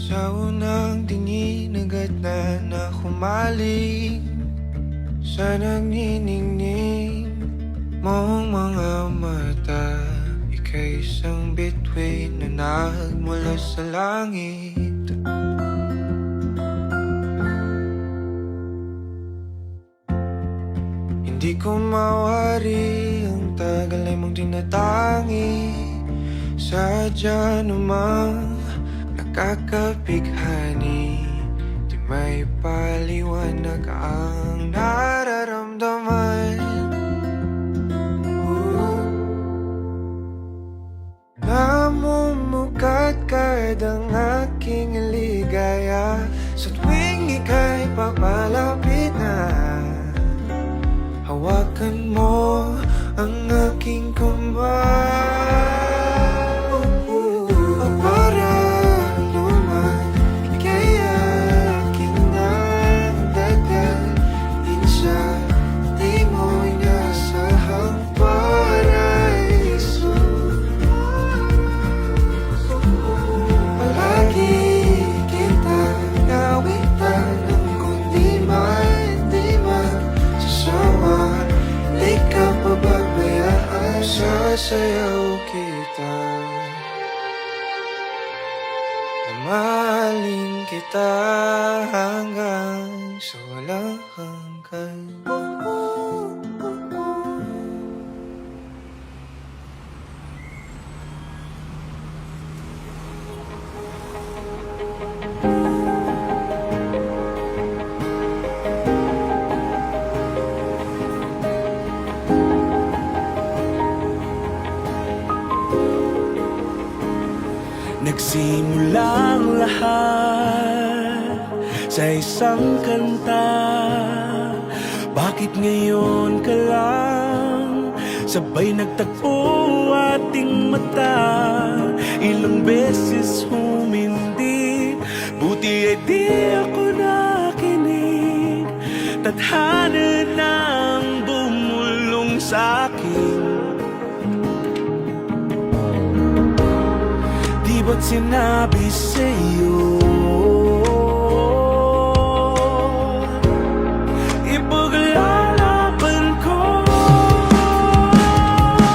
Sa unang tingin agad na humaling sa nagniningning mong mga mata. Ika'y isang bituin na nagmula sa langit. Hindi ko mawari ang tagal ay mong tinatangi. Sadya namang nakakapighani, di may paliwanag ang nararamdaman. Namumukat kahit ang aking ligaya sa tuwing ika'y papalapit na. Hawakan mo ang aking kamay. Para lumagay aking nagdagal din sa di mo'y nasahang paraiso. Palagi kita nawitan ng kundi man sasama. Di ka pababayaan, sasayaw kita. Mahalin kita hanggang sa walang hanggan. Nagsimulang lahat sa isang kanta. Bakit ngayon ka lang sabay nagtagpo ating mata? Ilang beses humindi, buti ay di ako nakinig. Tadhana nang bumulong sa'kin. Ba't sinabi sa'yo ipaglalaban ko?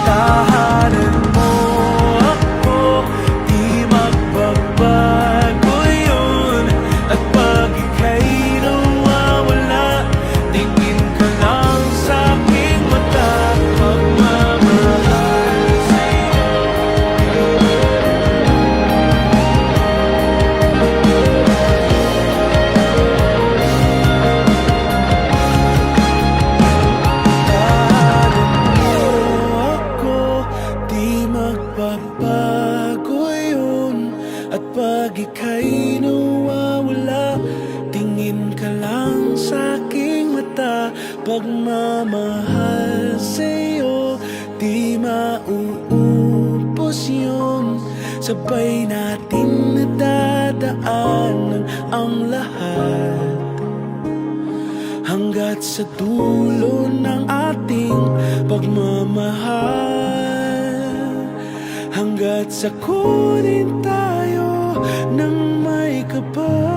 Tahanan mo ako, di magbabago yun. At pag ika'y nawawala, tingin ka lang sa'king mata. Pagmamahal sa'yo, magbabago yun. At pag ika'y nawawala, tingin ka lang sa'king mata. Pagmamahal sa'yo, di mauubos yun. Sabay natin nadadaanan ang lahat hanggat sa dulo ng ating pagmamahal. Hanggat sa kunin tayo ng may kapal.